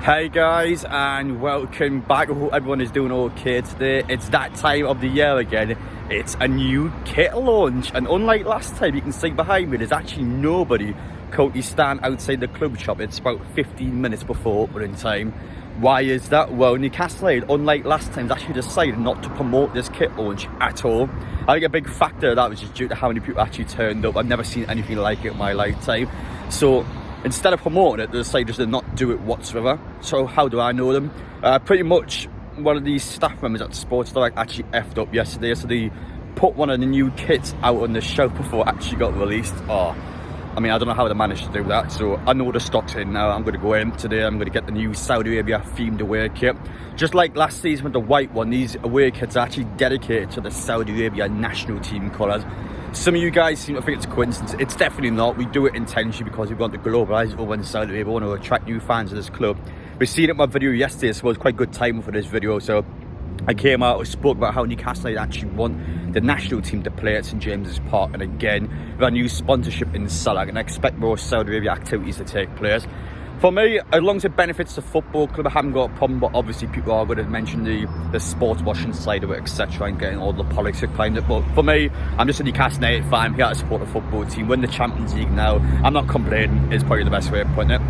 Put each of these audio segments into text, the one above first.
Hey guys, and welcome back. I hope everyone is doing okay today. It's that time of the year again. It's a new kit launch, and unlike last time, you can see behind me there's actually nobody currently stand outside the club shop. It's about 15 minutes before opening time. Why is that? Well, Newcastle United, unlike last time, has actually decided not to promote this kit launch at all. I think a big factor of that was just due to how many people actually turned up. I've never seen anything like it in my lifetime. So instead of promoting it, they decided just to not do it whatsoever. So how do I know them? Pretty much one of these staff members at the Sports Direct actually effed up yesterday. So they put one of the new kits out on the shelf before it actually got released. I mean, I don't know how they managed to do that. So I know the stock's in now. I'm going to go in today. I'm going to get the new Saudi Arabia themed away kit. Just like last season with the white one, these away kits are actually dedicated to the Saudi Arabia national team colours. Some of you guys seem to think it's a coincidence. It's definitely not. We do it intentionally because we want to globalise over in Saudi Arabia. We want to attract new fans of this club. We've seen it in my video yesterday, so it was quite good timing for this video. So I came out and spoke about how Newcastle actually want the national team to play at St James's Park. And again, with our new sponsorship in Salah, and I expect more Saudi Arabia activities to take place. For me, as long as it benefits the football club, I haven't got a problem, but obviously people are going to mention the sports washing side of it, etc., and getting all the politics behind it. But for me, I'm just a Newcastle United fan. I'm here to support the football team, win the Champions League now. I'm not complaining, is probably the best way of putting it.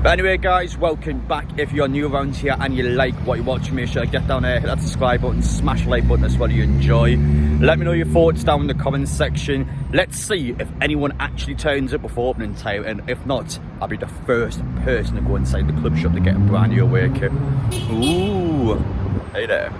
But anyway, guys, welcome back. If you're new around here and you like what you're watching, make sure to get down there, hit that subscribe button, smash the like button as well if you enjoy. Let me know your thoughts down in the comments section. Let's see if anyone actually turns up before opening time, and if not, I'll be the first person to go inside the club shop to get a brand new away kit. Ooh, hey there.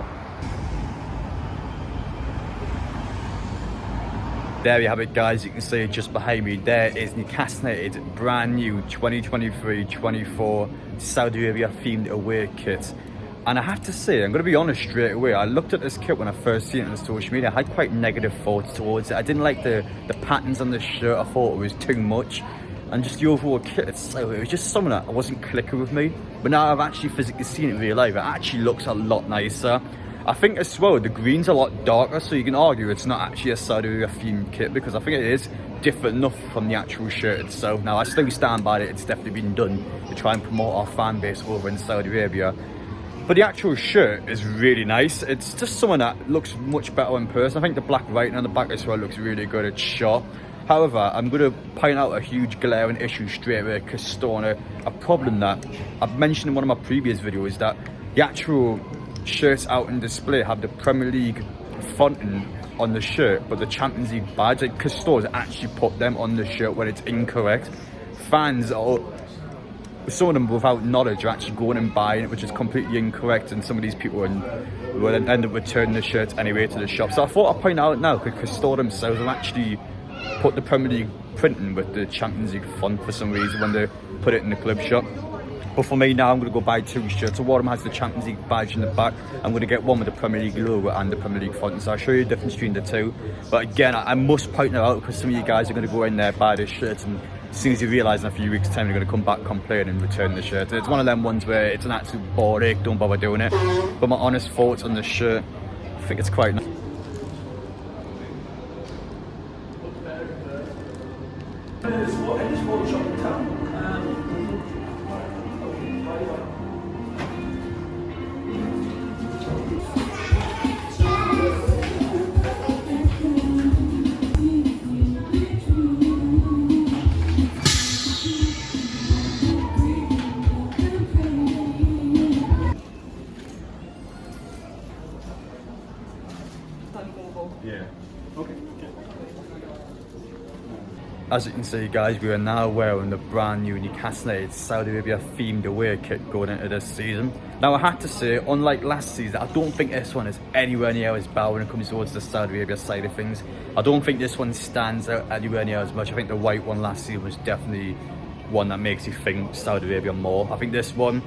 There you have it, guys. You can see just behind me there is Newcastle United brand new 2023-24 Saudi Arabia themed away kit. And I have to say, I'm going to be honest straight away, I looked at this kit when I first seen it on social media. I had quite negative thoughts towards it. I didn't like the patterns on the shirt. I thought it was too much. And just the overall kit itself, it was just something that wasn't clicking with me. But now I've actually physically seen it in real life, it actually looks a lot nicer. I think as well, the green's a lot darker, so you can argue it's not actually a Saudi Arabia themed kit, because I think it is different enough from the actual shirt itself. Now, I still stand by it. It's definitely been done to try and promote our fan base over in Saudi Arabia. But the actual shirt is really nice. It's just something that looks much better in person. I think the black writing on the back as well looks really good. It's sharp. However, I'm going to point out a huge glaring issue straight away, Castona, a problem that I've mentioned in one of my previous videos, that the actual shirts out in display have the Premier League fonting on the shirt, but the Champions League badge, like Castores actually put them on the shirt when it's incorrect. Fans are, some of them without knowledge, are actually going and buying it, which is completely incorrect, and some of these people will end up returning the shirts anyway to the shop. So I thought I'd point out now, because Castore themselves have actually put the Premier League printing with the Champions League font for some reason when they put it in the club shop. But for me now, I'm going to go buy two shirts. So one of them has the Champions League badge in the back. I'm going to get one with the Premier League logo and the Premier League font. So I'll show you the difference between the two. But again, I must point that out, because some of you guys are going to go in there, buy this shirt, and as soon as you realise in a few weeks' time, you're going to come back, complain and return the shirt. It's one of them ones where it's an absolute ball ache, don't bother doing it. But my honest thoughts on the shirt, I think it's quite nice. Yeah. Okay. As you can see, guys, we are now wearing the brand new Newcastle United Saudi Arabia themed away kit going into this season. Now, I have to say, unlike last season, I don't think this one is anywhere near as bad when it comes towards the Saudi Arabia side of things. I don't think this one stands out anywhere near as much. I think the white one last season was definitely one that makes you think Saudi Arabia more. I think this one,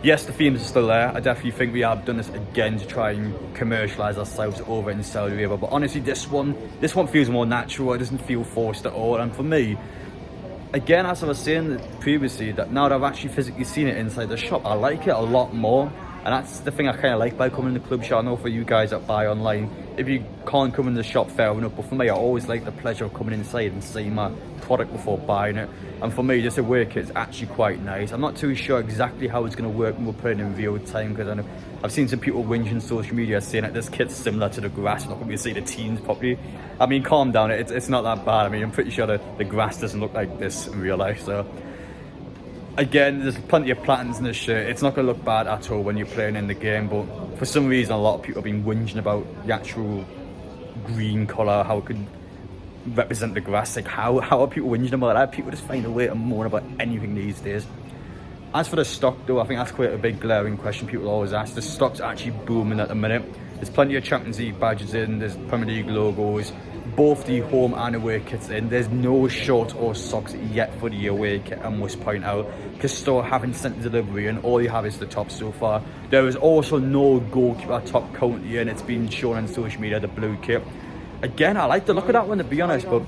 yes, the themes are still there. I definitely think we have done this again to try and commercialise ourselves over in Saudi Arabia. But honestly, this one feels more natural. It doesn't feel forced at all. And for me, again, as I was saying previously, that now that I've actually physically seen it inside the shop, I like it a lot more. And that's the thing I kind of like by coming to the club shop. I know for you guys that buy online, if you can't come in the shop, fair enough, but for me, I always like the pleasure of coming inside and seeing my product before buying it. And for me, just a work kit is actually quite nice. I'm not too sure exactly how it's going to work when we're putting in real time, because I know I've seen some people whinge on social media saying that this kit's similar to the grass. I'm not going to see the teens properly. I mean, calm down, it's not that bad. I mean, I'm pretty sure the grass doesn't look like this in real life, so again, there's plenty of plantings in this shirt. It's not going to look bad at all when you're playing in the game, but for some reason a lot of people have been whinging about the actual green colour, how it could represent the grass. Like, how are people whinging about that? People just find a way to moan about anything these days. As for the stock though, I think that's quite a big glaring question people always ask. The stock's actually booming at the minute. There's plenty of Champions League badges in, there's Premier League logos, both the home and away kits in. There's no shorts or socks yet for the away kit, I must point out, because store haven't sent delivery and all you have is the top so far. There is also no goalkeeper top currently in. It's been shown on social media, the blue kit. Again, I like the look of that one, to be honest, but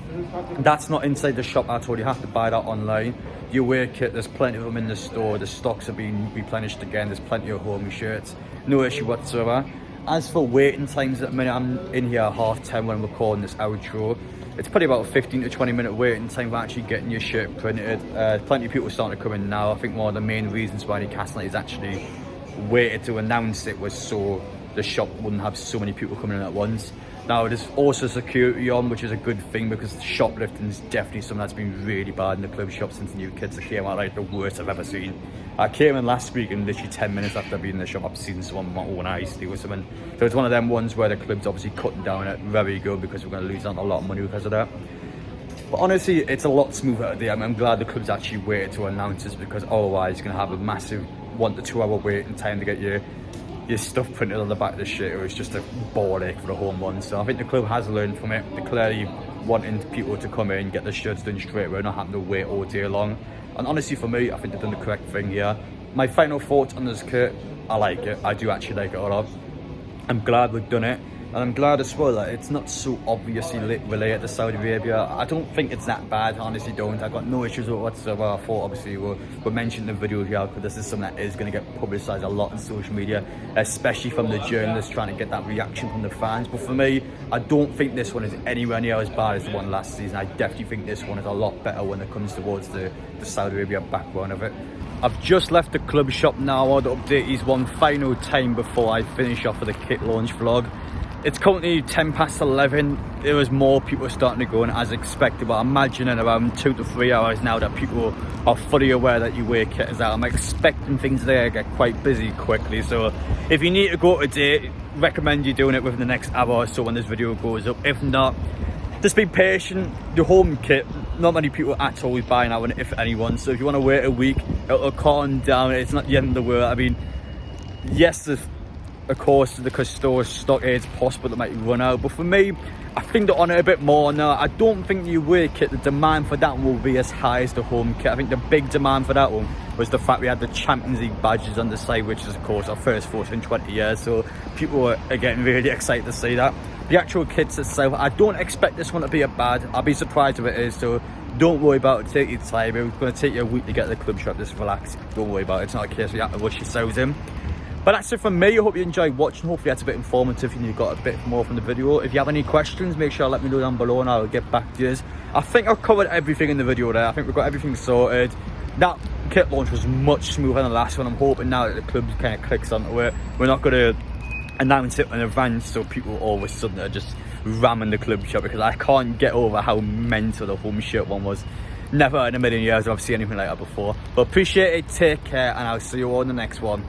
that's not inside the shop at all. You have to buy that online. The away kit, there's plenty of them in the store. The stocks are being replenished again. There's plenty of home shirts. No issue whatsoever. As for waiting times at the minute, I'm in here at 10:30 when I'm recording this outro. It's probably about a 15 to 20 minute waiting time for actually getting your shirt printed. Plenty of people starting to come in now. I think one of the main reasons why Newcastle United actually waited to announce it was so the shop wouldn't have so many people coming in at once. Now there's also security on, which is a good thing, because shoplifting is definitely something that's been really bad in the club shop since the new kids came out. Like the worst I've ever seen. I came in last week and literally 10 minutes after being in the shop, I've seen someone with my own eyes steal something. So it's one of them ones where the club's obviously cutting down it very good, because we're going to lose out a lot of money because of that. But honestly, it's a lot smoother today. I'm glad the club's actually waited to announce this, because otherwise you're going to have a massive 1 to 2 hour waiting time to get your stuff printed on the back of the shirt. It was just a ball ache for the home one. So I think the club has learned from it. They're clearly wanting people to come in, get the shirts done straight away, not having to wait all day long. And honestly, for me, I think they've done the correct thing here. My final thoughts on this kit, I like it. I do actually like it a lot. I'm glad we've done it. And I'm glad as well that it's not so obviously related to Saudi Arabia. I don't think it's that bad, I honestly don't. I've got no issues with it whatsoever. I thought obviously we'll mention the video here, because this is something that is going to get publicised a lot on social media, especially from the journalists trying to get that reaction from the fans. But for me, I don't think this one is anywhere near as bad as the one last season. I definitely think this one is a lot better when it comes towards the Saudi Arabia background of it. I've just left the club shop now. I want to update these one final time before I finish off with the kit launch vlog. It's currently 11:10. There was more people starting to go in as expected, but I imagine in around 2 to 3 hours now that people are fully aware that your away kit is out. I'm expecting things there to get quite busy quickly, so if you need to go today, recommend you doing it within the next hour or so when this video goes up. If not, just be patient. The home kit, not many people at all is buying that one, if anyone, so if you want to wait a week, it'll calm down. It's not the end of the world. I mean, yes, of course, because store stock is possible that might run out, but for me, I think they're on it a bit more now. I don't think the away kit, the demand for that one will be as high as the home kit. I think the big demand for that one was the fact we had the Champions League badges on the side, which is of course our first photo in 20 years, so people were getting really excited to see that. The actual kits itself, I don't expect this one to be a bad. I'll be surprised if it is, so don't worry about it. Take your time. It's going to take you a week to get to the club shop. Just relax, don't worry about it. It's not a case where you have to rush yourselves in. But that's it from me. I hope you enjoyed watching. Hopefully that's a bit informative and you got a bit more from the video. If you have any questions, make sure to let me know down below and I'll get back to you. I think I've covered everything in the video there. I think we've got everything sorted. That kit launch was much smoother than the last one. I'm hoping now that the club kind of clicks onto it. We're not going to announce it in advance so people all of a sudden are just ramming the club shop, because I can't get over how mental the home shirt one was. Never in a million years have I seen anything like that before. But appreciate it, take care, and I'll see you all in the next one.